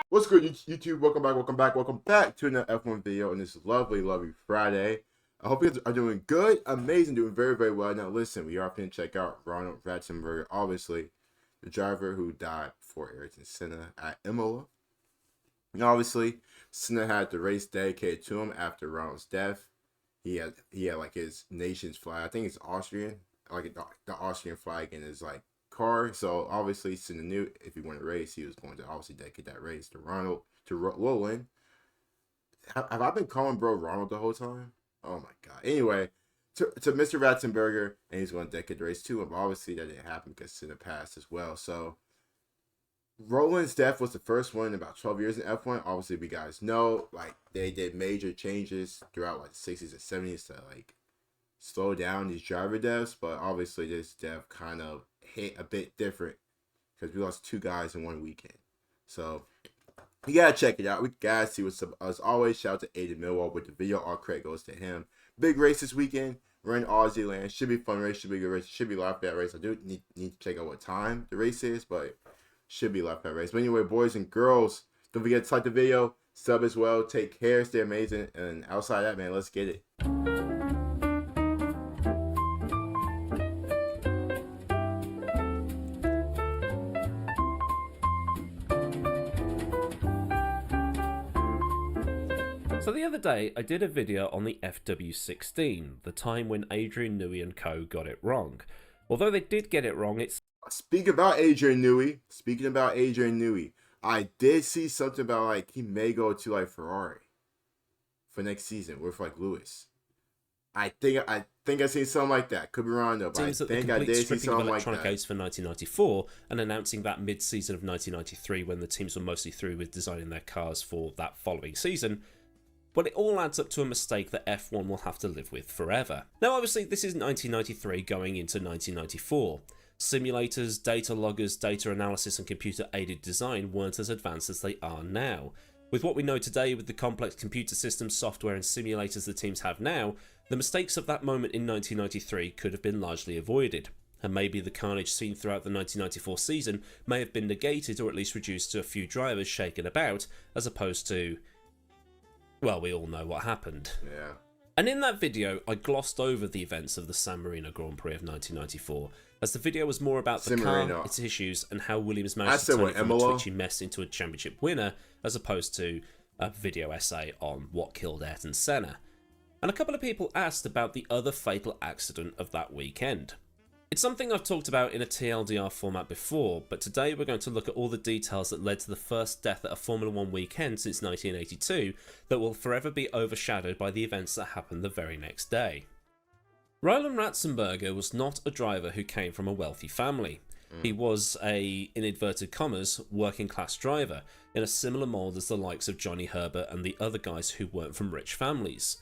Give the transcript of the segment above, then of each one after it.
What's good, YouTube? Welcome back to another F1 video on this lovely Friday. I hope you guys are doing good, amazing, doing very well. Now, listen, we are going to check out Ronald Ratzenberger, obviously, the driver who died before Ayrton Senna at Imola. And obviously, Senna had the race dedicated to him after Ronald's death. He had like his nation's flag. I think it's Austrian, like the Austrian flag in his like car. So obviously, Senna knew if he won a race, he was going to obviously dedicate that race to Roland. Have I been calling bro Ronald the whole time? Oh my god. Anyway, to Mr. Ratzenberger, and he's going to dedicate the race to him. Obviously, that didn't happen because Senna passed as well. So Roland's death was the first one in about 12 years in F1. Obviously, we guys know like they did major changes throughout like the 60s and 70s to like slow down these driver deaths, but obviously this death kind of hit a bit different because we lost two guys in one weekend. So you gotta check it out. We gotta see what's up. As always, shout out to Aiden Millwall with the video. All credit goes to him. Big race this weekend. We're in Aussie land. Should be a fun race. Should be a good race. Should be live that race. I do need to check out what time the race is, but should be live that race. But anyway, boys and girls, don't forget to like the video, sub as well. Take care, stay amazing, and outside that, man, let's get it. So the other day, I did a video on the FW16, the time when Adrian Newey and co got it wrong. Although they did get it wrong, it's... Speaking about Adrian Newey, I did see something about like he may go to like Ferrari for next season with like Lewis. I think I seen something like that. Could be wrong though, but I think I did see something like that. Electronic Aids for 1994 and announcing that mid-season of 1993 when the teams were mostly through with designing their cars for that following season. But it all adds up to a mistake that F1 will have to live with forever. Now obviously this is 1993 going into 1994. Simulators, data loggers, data analysis and computer-aided design weren't as advanced as they are now. With what we know today with the complex computer systems, software and simulators the teams have now, the mistakes of that moment in 1993 could have been largely avoided. And maybe the carnage seen throughout the 1994 season may have been negated or at least reduced to a few drivers shaken about, as opposed to... well, we all know what happened. Yeah. And in that video, I glossed over the events of the San Marino Grand Prix of 1994, as the video was more about the car, its issues, and how Williams managed to turn it from a twitchy mess into a championship winner, as opposed to a video essay on what killed Ayrton Senna. And a couple of people asked about the other fatal accident of that weekend. It's something I've talked about in a TLDR format before, but today we're going to look at all the details that led to the first death at a Formula 1 weekend since 1982 that will forever be overshadowed by the events that happened the very next day. Roland Ratzenberger was not a driver who came from a wealthy family. He was a, in inverted commas, working class driver, in a similar mould as the likes of Johnny Herbert and the other guys who weren't from rich families.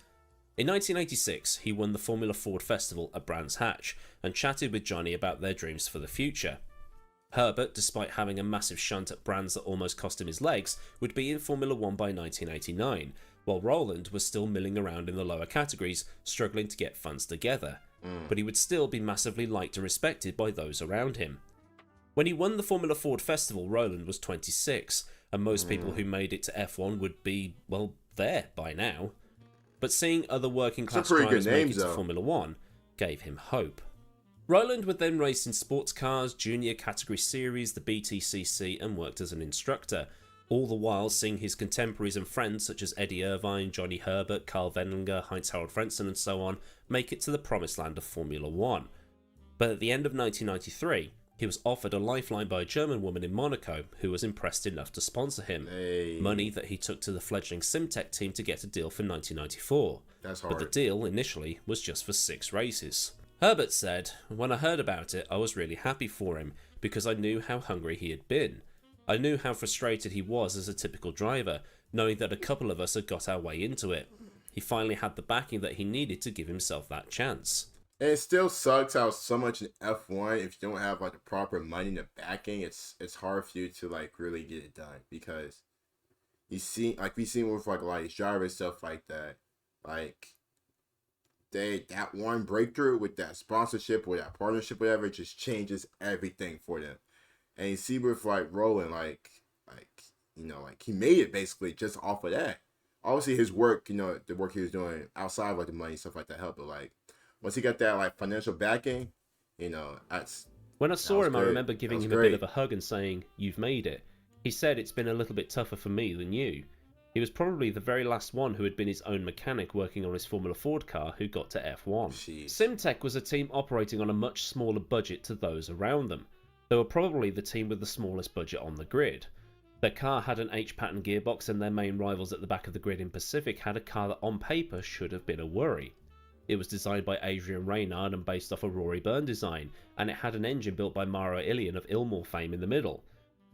In 1986, he won the Formula Ford Festival at Brands Hatch and chatted with Johnny about their dreams for the future. Herbert, despite having a massive shunt at brands that almost cost him his legs, would be in Formula 1 by 1989, while Roland was still milling around in the lower categories, struggling to get funds together. But he would still be massively liked and respected by those around him. When he won the Formula Ford Festival, Roland was 26, and most people who made it to F1 would be, well, there by now. But seeing other working class drivers make it to Formula 1 gave him hope. Roland would then race in sports cars, junior category series, the BTCC, and worked as an instructor, all the while seeing his contemporaries and friends such as Eddie Irvine, Johnny Herbert, Carl Wendlinger, Heinz-Harald Frentzen and so on make it to the promised land of Formula 1. But at the end of 1993, he was offered a lifeline by a German woman in Monaco who was impressed enough to sponsor him. Money that he took to the fledgling Simtech team to get a deal for 1994. That's hard. But the deal initially was just for 6 races. Herbert said, "When I heard about it, I was really happy for him because I knew how hungry he had been. I knew how frustrated he was as a typical driver, knowing that a couple of us had got our way into it. He finally had the backing that he needed to give himself that chance." And it still sucks how so much in F1, if you don't have like the proper money and the backing, it's hard for you to like really get it done, because you see, like we seen with like a lot of these drivers, stuff like that, like that one breakthrough with that sponsorship or that partnership, whatever, it just changes everything for them. And you see with like Roland, like like he made it basically just off of that. Obviously, his work, the work he was doing outside of like the money and stuff like that helped. But like once he got that like financial backing, that's when I saw him, good. I remember giving him a bit of a hug and saying, "You've made it." He said, "It's been a little bit tougher for me than you." He was probably the very last one who had been his own mechanic working on his Formula Ford car who got to F1. Jeez. Simtek was a team operating on a much smaller budget to those around them. They were probably the team with the smallest budget on the grid. Their car had an H-pattern gearbox, and their main rivals at the back of the grid in Pacific had a car that on paper should have been a worry. It was designed by Adrian Reynard and based off a Rory Byrne design, and it had an engine built by Mauro Ilian of Ilmor fame in the middle.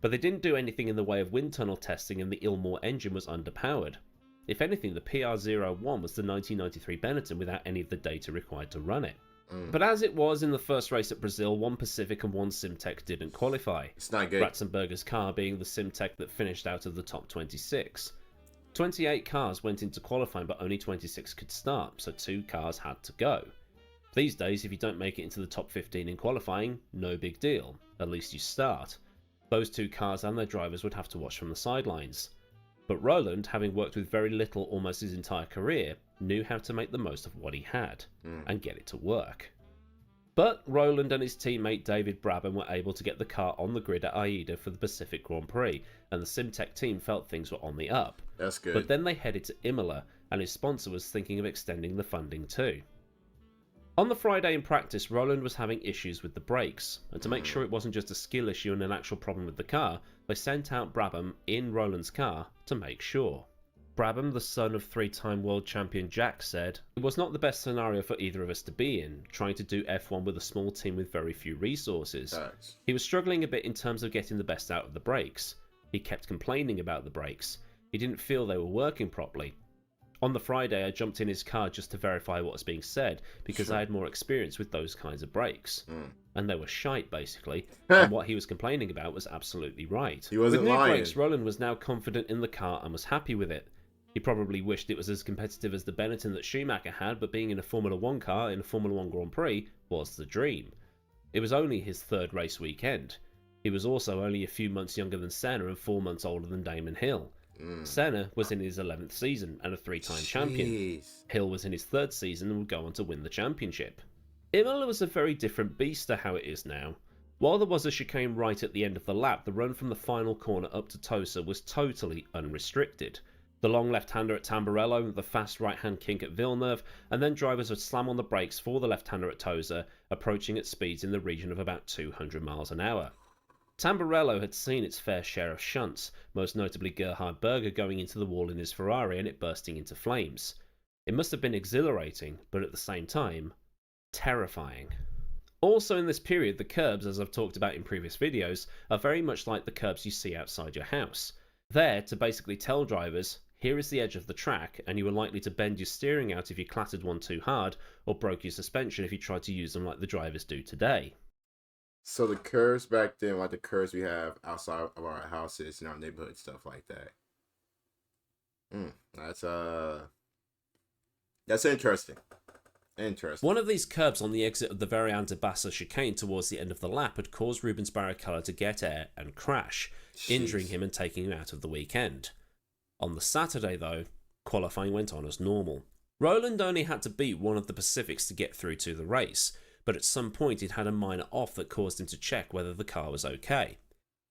But they didn't do anything in the way of wind tunnel testing, and the Ilmor engine was underpowered. If anything, the PR01 was the 1993 Benetton without any of the data required to run it. But as it was in the first race at Brazil, one Pacific and one Simtek didn't qualify. It's not good. Ratzenberger's car being the Simtek that finished out of the top 26. 28 cars went into qualifying, but only 26 could start, so 2 cars had to go. These days, if you don't make it into the top 15 in qualifying, no big deal. At least you start. Those 2 cars and their drivers would have to watch from the sidelines. But Roland, having worked with very little almost his entire career, knew how to make the most of what he had, and get it to work. But Roland and his teammate David Brabham were able to get the car on the grid at Aida for the Pacific Grand Prix, and the Simtek team felt things were on the up. That's good. But then they headed to Imola, and his sponsor was thinking of extending the funding too. On the Friday in practice, Roland was having issues with the brakes, and to make sure it wasn't just a skill issue and an actual problem with the car, they sent out Brabham in Roland's car to make sure. Brabham, the son of 3-time world champion Jack, said, "It was not the best scenario for either of us to be in, trying to do F1 with a small team with very few resources. Thanks. He was struggling a bit in terms of getting the best out of the brakes. He kept complaining about the brakes. He didn't feel they were working properly. On the Friday, I jumped in his car just to verify what was being said, because I had more experience with those kinds of brakes. And they were shite, basically, and what he was complaining about was absolutely right. He wasn't with new lying. brakes, Roland was now confident in the car and was happy with it. He probably wished it was as competitive as the Benetton that Schumacher had, but being in a Formula 1 car in a Formula 1 Grand Prix was the dream. It was only his 3rd race weekend. He was also only a few months younger than Senna and 4 months older than Damon Hill. Senna was in his 11th season and a 3-time champion. Hill was in his 3rd season and would go on to win the championship. Imola was a very different beast to how it is now. While there was a chicane right at the end of the lap, the run from the final corner up to Tosa was totally unrestricted. The long left-hander at Tamburello, the fast right-hand kink at Villeneuve, and then drivers would slam on the brakes for the left-hander at Tosa, approaching at speeds in the region of about 200 miles an hour. Tamburello had seen its fair share of shunts, most notably Gerhard Berger going into the wall in his Ferrari and it bursting into flames. It must have been exhilarating, but at the same time, terrifying. Also in this period, the curbs, as I've talked about in previous videos, are very much like the curbs you see outside your house. There to basically tell drivers, here is the edge of the track, and you are likely to bend your steering out if you clattered one too hard, or broke your suspension if you tried to use them like the drivers do today. So the curves back then, like the curves we have outside of our houses in our neighborhood, stuff like that. That's interesting. Interesting. One of these curbs on the exit of the Variante Bassa chicane towards the end of the lap had caused Rubens Barrichello to get air and crash, injuring him and taking him out of the weekend. On the Saturday, though, qualifying went on as normal. Roland only had to beat one of the Pacifics to get through to the race, but at some point he'd had a minor off that caused him to check whether the car was okay.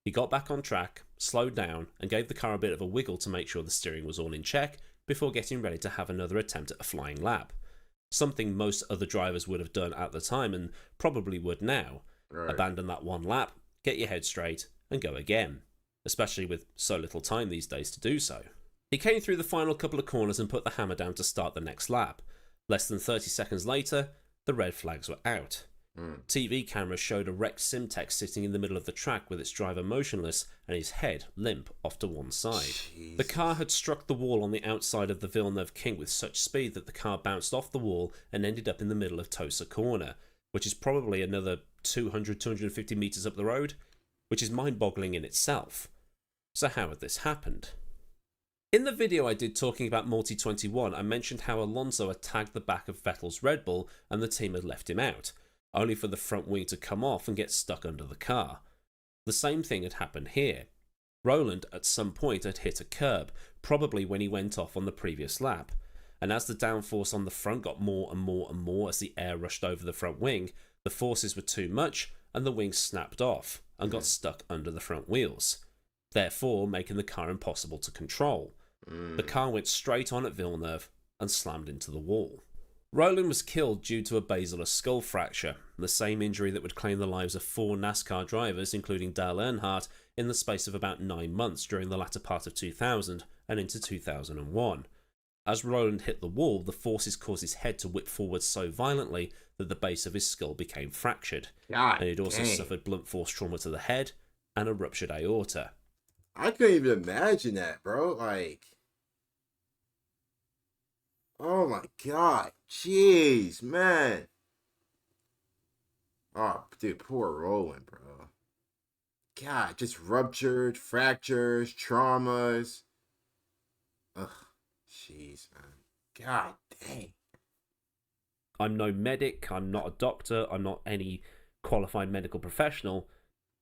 He got back on track, slowed down, and gave the car a bit of a wiggle to make sure the steering was all in check before getting ready to have another attempt at a flying lap. Something most other drivers would have done at the time and probably would now. Right. Abandon that one lap, get your head straight, and go again, especially with so little time these days to do so. He came through the final couple of corners and put the hammer down to start the next lap. Less than 30 seconds later, the red flags were out. TV cameras showed a wrecked Simtek sitting in the middle of the track with its driver motionless and his head limp off to one side. Jesus. The car had struck the wall on the outside of the Villeneuve kink with such speed that the car bounced off the wall and ended up in the middle of Tosa Corner, which is probably another 200-250 metres up the road, which is mind-boggling in itself. So how had this happened? In the video I did talking about Multi-21, I mentioned how Alonso had tagged the back of Vettel's Red Bull and the team had left him out, only for the front wing to come off and get stuck under the car. The same thing had happened here. Roland at some point had hit a curb, probably when he went off on the previous lap, and as the downforce on the front got more and more and more as the air rushed over the front wing, the forces were too much and the wing snapped off and got stuck under the front wheels, therefore making the car impossible to control. The car went straight on at Villeneuve and slammed into the wall. Roland was killed due to a basilar skull fracture, the same injury that would claim the lives of 4 NASCAR drivers, including Dale Earnhardt, in the space of about 9 months during the latter part of 2000 and into 2001. As Roland hit the wall, the forces caused his head to whip forward so violently that the base of his skull became fractured, and he'd also suffered blunt force trauma to the head and a ruptured aorta. I couldn't even imagine that, bro. Like, oh my god. Jeez, man. Oh, dude, poor Roland, bro. God, just ruptured, fractures, traumas. Ugh, jeez, man. God dang. I'm no medic, I'm not a doctor, I'm not any qualified medical professional,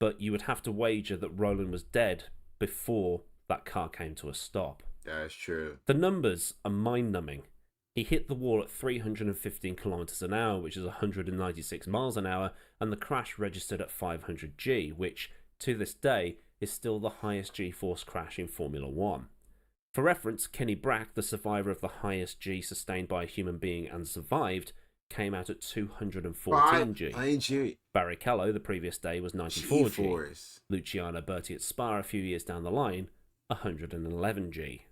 but you would have to wager that Roland was dead before that car came to a stop. That's true. The numbers are mind-numbing. He hit the wall at 315 kilometers an hour, which is 196 miles an hour, and the crash registered at 500 G, which, to this day, is still the highest G-force crash in Formula 1. For reference, Kenny Brack, the survivor of the highest G sustained by a human being and survived, came out at 214 G. Barrichello the previous day was 94 G. Luciano Berti at Spa a few years down the line, 111 G.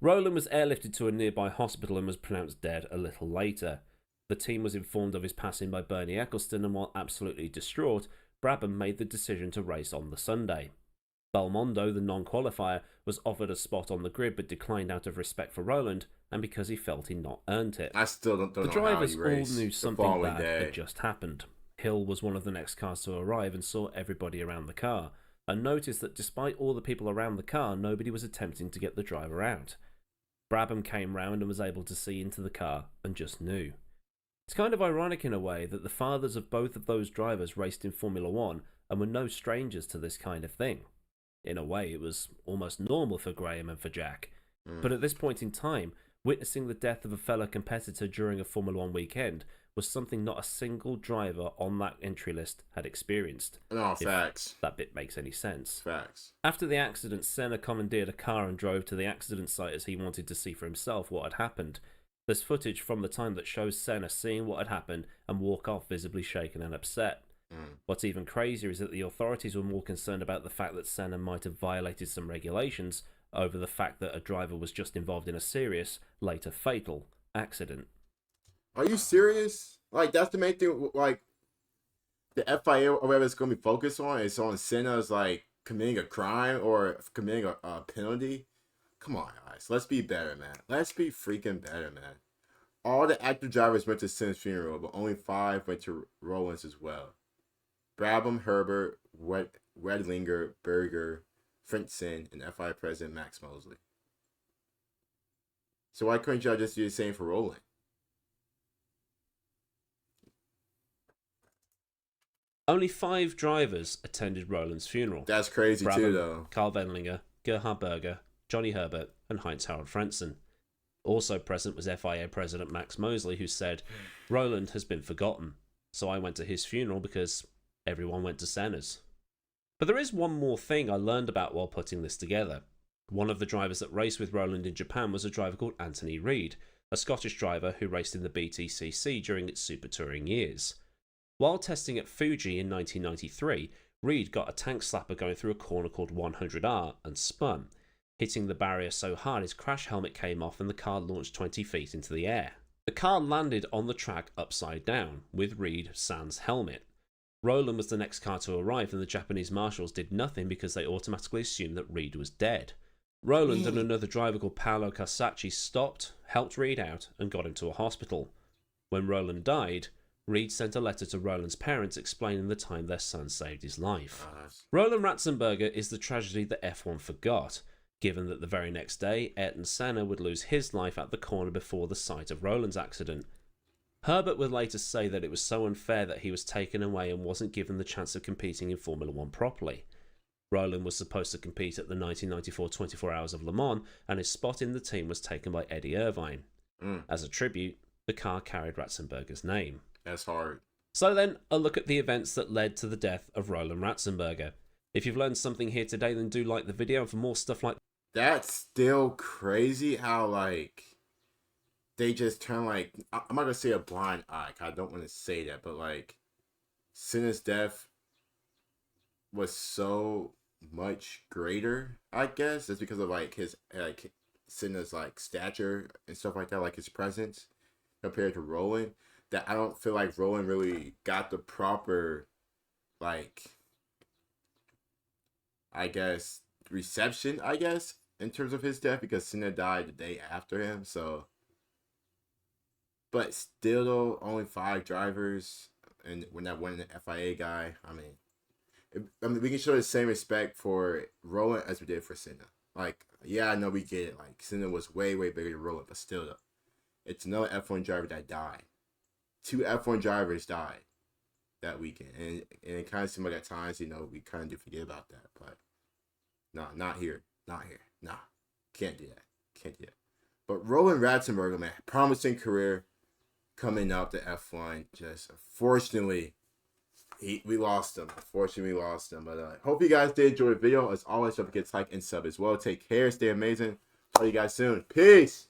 Roland was airlifted to a nearby hospital and was pronounced dead a little later. The team was informed of his passing by Bernie Eccleston, and while absolutely distraught, Brabham made the decision to race on the Sunday. Belmondo, the non-qualifier, was offered a spot on the grid but declined out of respect for Roland and because he felt he'd not earned it. I still don't know how he raced. The drivers all knew something bad had just happened. Hill was one of the next cars to arrive and saw everybody around the car, and noticed that despite all the people around the car, nobody was attempting to get the driver out. Brabham came round and was able to see into the car and just knew. It's kind of ironic in a way that the fathers of both of those drivers raced in Formula 1 and were no strangers to this kind of thing. In a way, it was almost normal for Graham and for Jack. But at this point in time, witnessing the death of a fellow competitor during a Formula 1 weekend was something not a single driver on that entry list had experienced. No, facts. That bit makes any sense. Facts. After the accident, Senna commandeered a car and drove to the accident site as he wanted to see for himself what had happened. There's footage from the time that shows Senna seeing what had happened and walk off visibly shaken and upset. What's even crazier is that the authorities were more concerned about the fact that Senna might have violated some regulations over the fact that a driver was just involved in a serious, later fatal, accident. Are you serious? Like, that's the main thing, like, the FIA or whatever it's going to be focused on is on Senna's, like, committing a crime or committing a penalty? Come on, guys. Let's be better, man. Let's be freaking better, man. All the active drivers went to Senna's funeral, but only 5 went to Roland's as well. Brabham, Herbert, Wedlinger, Berger, Frentzen, and FIA President Max Mosley. So why couldn't y'all just do the same for Roland? Only 5 drivers attended Roland's funeral. That's crazy Brabham, too, though. Karl Wendlinger, Gerhard Berger, Johnny Herbert, and Heinz-Harald Frentzen. Also present was FIA President Max Mosley, who said, "Roland has been forgotten, so I went to his funeral because everyone went to Senna's." But there is one more thing I learned about while putting this together. One of the drivers that raced with Roland in Japan was a driver called Anthony Reid, a Scottish driver who raced in the BTCC during its Super Touring years. While testing at Fuji in 1993, Reid got a tank slapper going through a corner called 100R and spun, hitting the barrier so hard his crash helmet came off and the car launched 20 feet into the air. The car landed on the track upside down, with Reid sans helmet. Roland was the next car to arrive and the Japanese marshals did nothing because they automatically assumed that Reid was dead. Roland and another driver called Paolo Casacci stopped, helped Reid out, and got him to a hospital. When Roland died, Reid sent a letter to Roland's parents explaining the time their son saved his life. Roland Ratzenberger is the tragedy that F1 forgot, given that the very next day, Ayrton Senna would lose his life at the corner before the site of Roland's accident. Herbert would later say that it was so unfair that he was taken away and wasn't given the chance of competing in Formula 1 properly. Roland was supposed to compete at the 1994 24 Hours of Le Mans, and his spot in the team was taken by Eddie Irvine. As a tribute, the car carried Ratzenberger's name. That's hard. So then, a look at the events that led to the death of Roland Ratzenberger. If you've learned something here today, then do like the video, and for more stuff like that's still crazy how, like, they just turn, like, I'm not gonna say a blind eye, I don't want to say that, but, like, Senna's death was so much greater, I guess. It's because of, like, his, like, Senna's, like, stature and stuff like that, like his presence compared to Roland, that I don't feel like Roland really got the proper, like, I guess, reception, I guess, in terms of his death, because Senna died the day after him, so. But still, though, only 5 drivers, and when that one FIA guy, I mean, we can show the same respect for Roland as we did for Senna. Like, yeah, I know we get it. Like, Senna was way, way bigger than Roland, but still, though, it's another F1 driver that died. 2 F1 drivers died that weekend, and it kind of seemed like at times, you know, we kind of do forget about that, but no, not here, nah, can't do that. But Roland Ratzenberger, man, promising career coming up to F1, just unfortunately, we lost him. Unfortunately, we lost him. But hope you guys did enjoy the video. As always, don't forget to like and sub as well. Take care. Stay amazing. See you guys soon. Peace.